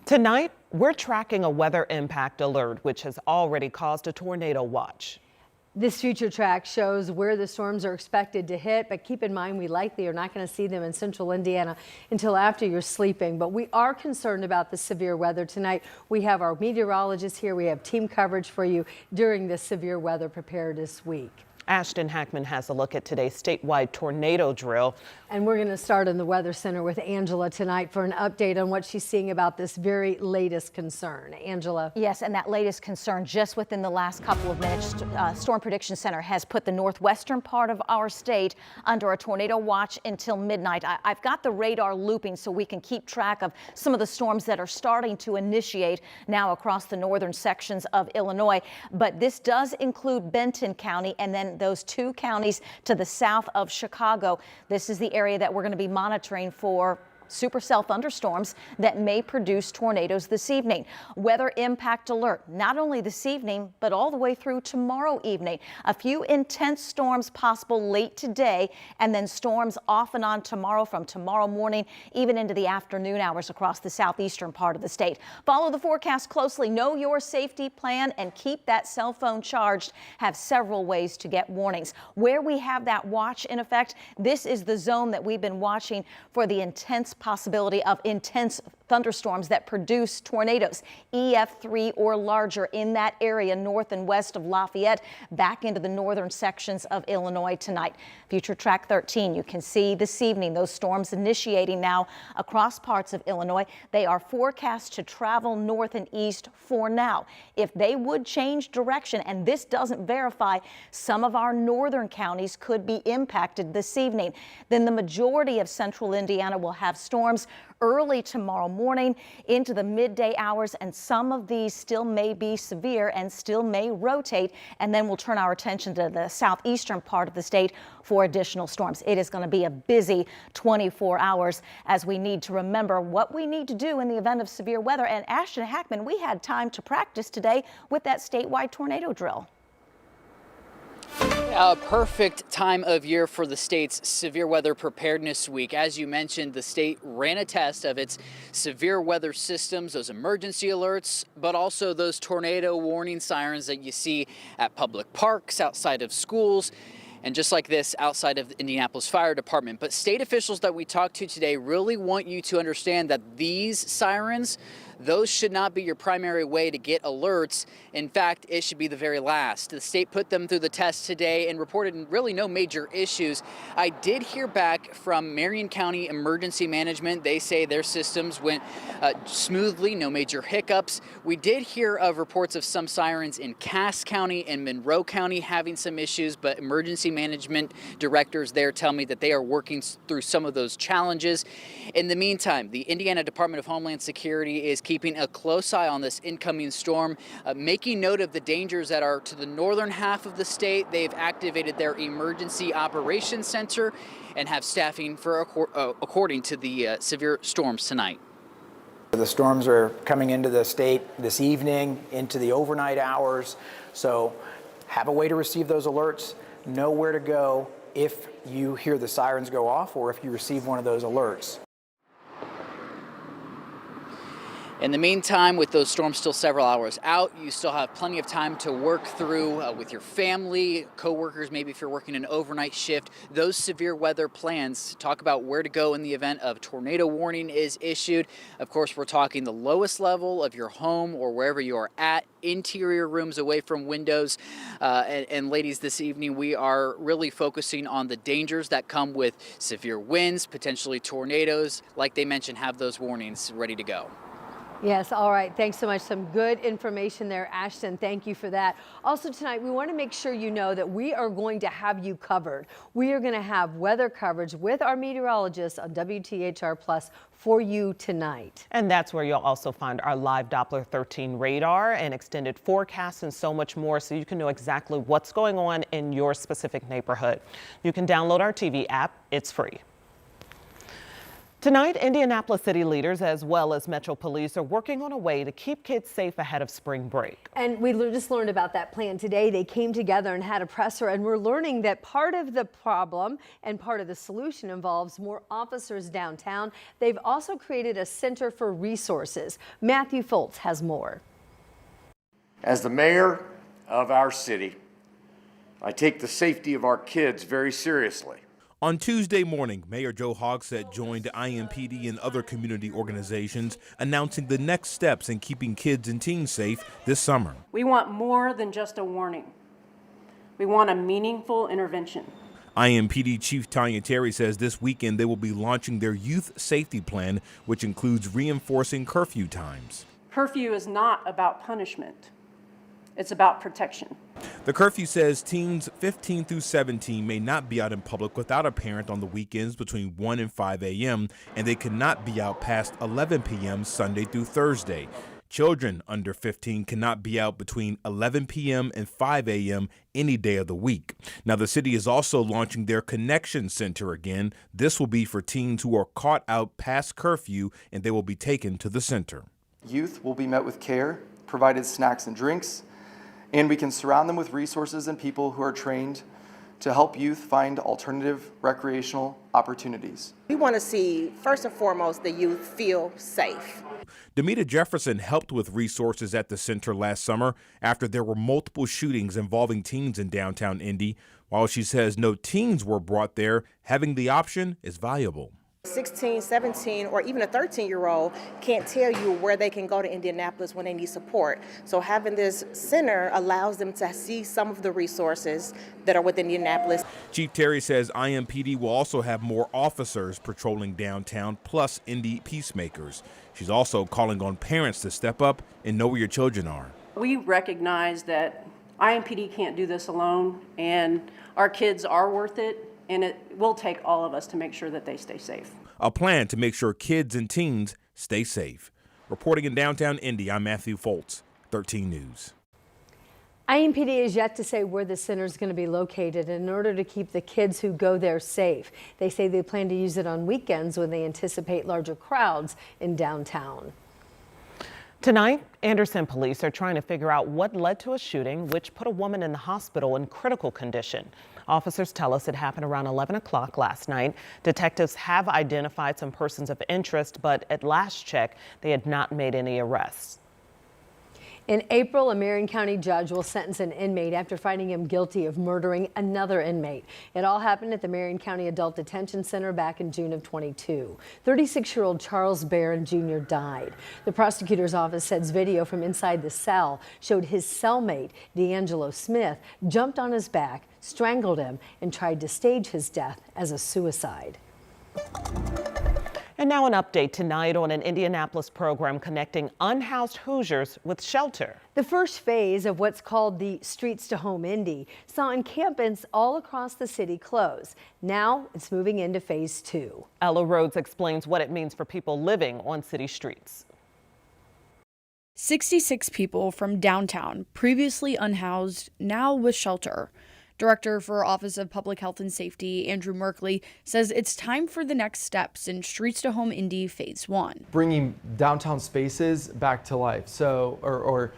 Tonight, we're tracking a weather impact alert, which has already caused a tornado watch. This future track shows where the storms are expected to hit, but keep in mind we likely are not going to see them in central Indiana until after you're sleeping. But we are concerned about the severe weather tonight. We have our meteorologists here. We have team coverage for you during this severe weather preparedness week. Ashton Hackman has a look at today's statewide tornado drill. And we're going to start in the Weather Center with Angela tonight for an update on what she's seeing about this very latest concern. Angela. Yes, and that latest concern just within the last couple of minutes, Storm Prediction Center has put the northwestern part of our state under a tornado watch until midnight. I've got the radar looping so we can keep track of some of the storms that are starting to initiate now across the northern sections of Illinois. But this does include Benton County and then those two counties to the south of Chicago. This is the area that we're going to be monitoring for supercell thunderstorms that may produce tornadoes this evening. Weather impact alert, not only this evening, but all the way through tomorrow evening. A few intense storms possible late today, and then storms off and on tomorrow from tomorrow morning, even into the afternoon hours across the southeastern part of the state. Follow the forecast closely, know your safety plan, and keep that cell phone charged. Have several ways to get warnings. Where we have that watch in effect, this is the zone that we've been watching for the intense possibility of intense thunderstorms that produce tornadoes, EF3 or larger in that area north and west of Lafayette, back into the northern sections of Illinois tonight. Future Track 13, you can see this evening those storms initiating now across parts of Illinois. They are forecast to travel north and east for now. If they would change direction, and this doesn't verify, some of our northern counties could be impacted this evening. Then the majority of central Indiana will have storms early tomorrow morning into the midday hours, and some of these still may be severe and still may rotate, and then we'll turn our attention to the southeastern part of the state for additional storms. It is going to be a busy 24 hours as we need to remember what we need to do in the event of severe weather. And Ashton Hackman, we had time to practice today with that statewide tornado drill. A perfect time of year for the state's Severe Weather Preparedness Week. As you mentioned, the state ran a test of its severe weather systems, those emergency alerts, but also those tornado warning sirens that you see at public parks, outside of schools, and just like this, outside of the Indianapolis Fire Department. But state officials that we talked to today really want you to understand that these sirens, those should not be your primary way to get alerts. In fact, it should be the very last. The state put them through the test today and reported really no major issues. I did hear back from Marion County Emergency Management. They say their systems went smoothly, no major hiccups. We did hear of reports of some sirens in Cass County and Monroe County having some issues, but emergency management directors there tell me that they are working through some of those challenges. In the meantime, the Indiana Department of Homeland Security is keeping a close eye on this incoming storm, making note of the dangers that are to the northern half of the state. They've activated their Emergency Operations Center and have staffing for according to the severe storms tonight. The storms are coming into the state this evening, into the overnight hours, so have a way to receive those alerts, know where to go if you hear the sirens go off or if you receive one of those alerts. In the meantime, with those storms still several hours out, you still have plenty of time to work through with your family, coworkers, maybe if you're working an overnight shift, those severe weather plans. Talk about where to go in the event of tornado warning is issued. Of course, we're talking the lowest level of your home or wherever you are at, interior rooms away from windows. And ladies, this evening we are really focusing on the dangers that come with severe winds, potentially tornadoes. Like they mentioned, have those warnings ready to go. Yes, all right. Thanks so much. Some good information there, Ashton. Thank you for that. Also tonight, we want to make sure you know that we are going to have you covered. We are going to have weather coverage with our meteorologists on WTHR Plus for you tonight. And that's where you'll also find our live Doppler 13 radar and extended forecasts and so much more, so you can know exactly what's going on in your specific neighborhood. You can download our TV app. It's free. Tonight, Indianapolis city leaders as well as Metro Police are working on a way to keep kids safe ahead of spring break. And we just learned about that plan today. They came together and had a presser, and we're learning that part of the problem and part of the solution involves more officers downtown. They've also created a center for resources. Matthew Foltz has more. As the mayor of our city, I take the safety of our kids very seriously. On Tuesday morning, Mayor Joe Hogsett joined IMPD and other community organizations announcing the next steps in keeping kids and teens safe this summer. We want more than just a warning. We want a meaningful intervention. IMPD Chief Tanya Terry says this weekend they will be launching their youth safety plan, which includes reinforcing curfew times. Curfew is not about punishment. It's about protection. The curfew says teens 15 through 17 may not be out in public without a parent on the weekends between 1 and 5 a.m., and they cannot be out past 11 p.m. Sunday through Thursday. Children under 15 cannot be out between 11 p.m. and 5 a.m. any day of the week. Now, the city is also launching their Connection Center again. This will be for teens who are caught out past curfew, and they will be taken to the center. Youth will be met with care, provided snacks and drinks, and we can surround them with resources and people who are trained to help youth find alternative recreational opportunities. We want to see, first and foremost, the youth feel safe. Demita Jefferson helped with resources at the center last summer after there were multiple shootings involving teens in downtown Indy. While she says no teens were brought there, having the option is valuable. 16, 17, or even a 13-year-old can't tell you where they can go to Indianapolis when they need support. So having this center allows them to see some of the resources that are within Indianapolis. Chief Terry says IMPD will also have more officers patrolling downtown, plus Indy peacemakers. She's also calling on parents to step up and know where your children are. We recognize that IMPD can't do this alone, and our kids are worth it. And it will take all of us to make sure that they stay safe. A plan to make sure kids and teens stay safe. Reporting in downtown Indy, I'm Matthew Foltz, 13 News. IMPD is yet to say where the center is going to be located in order to keep the kids who go there safe. They say they plan to use it on weekends when they anticipate larger crowds in downtown. Tonight, Anderson police are trying to figure out what led to a shooting which put a woman in the hospital in critical condition. Officers tell us it happened around 11 o'clock last night. Detectives have identified some persons of interest, but at last check, they had not made any arrests. In April, a Marion County judge will sentence an inmate after finding him guilty of murdering another inmate. It all happened at the Marion County Adult Detention Center back in June of 22. 36-year-old Charles Barron Jr. died. The prosecutor's office says video from inside the cell showed his cellmate, D'Angelo Smith, jumped on his back, strangled him, and tried to stage his death as a suicide. And now an update tonight on an Indianapolis program connecting unhoused Hoosiers with shelter. The first phase of what's called the Streets to Home Indy saw encampments all across the city close. Now it's moving into phase 2. Ella Rhodes explains what it means for people living on city streets. 66 people from downtown, previously unhoused, now with shelter. Director for Office of Public Health and Safety, Andrew Merkley, says it's time for the next steps in Streets to Home Indy Phase 1. Bringing downtown spaces back to life. So, or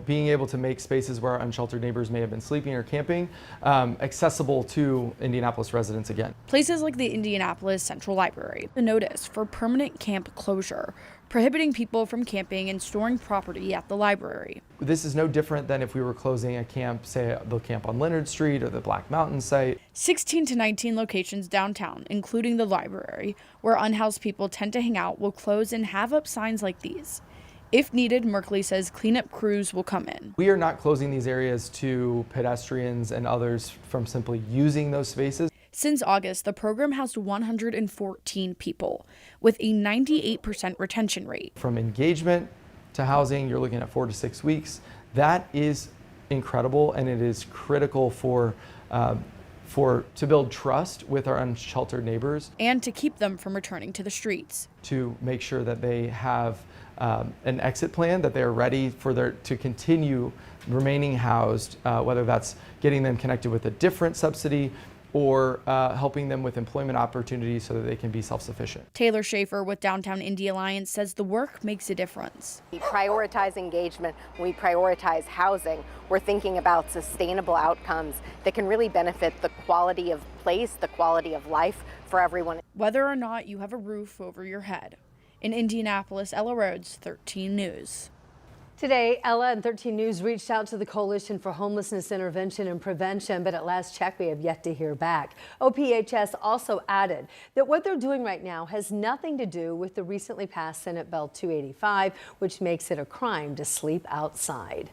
being able to make spaces where our unsheltered neighbors may have been sleeping or camping accessible to Indianapolis residents again. Places like the Indianapolis Central Library, a notice for permanent camp closure, prohibiting people from camping and storing property at the library. This is no different than if we were closing a camp, say the camp on Leonard Street or the Black Mountain site. 16 to 19 locations downtown, including the library, where unhoused people tend to hang out, will close and have up signs like these. If needed, Merkley says cleanup crews will come in. We are not closing these areas to pedestrians and others from simply using those spaces. Since August, the program housed 114 people with a 98% retention rate. From engagement to housing, you're looking at 4 to 6 weeks. That is incredible, and it is critical to build trust with our unsheltered neighbors. And to keep them from returning to the streets. To make sure that they have an exit plan, that they are ready to continue remaining housed, whether that's getting them connected with a different subsidy or helping them with employment opportunities so that they can be self-sufficient. Taylor Schaefer with Downtown Indy Alliance says the work makes a difference. We prioritize engagement, we prioritize housing. We're thinking about sustainable outcomes that can really benefit the quality of place, the quality of life for everyone. Whether or not you have a roof over your head. In Indianapolis, Ella Rhodes, 13 News. Today, Ella and 13 News reached out to the Coalition for Homelessness Intervention and Prevention, but at last check, we have yet to hear back. OPHS also added that what they're doing right now has nothing to do with the recently passed Senate Bill 285, which makes it a crime to sleep outside.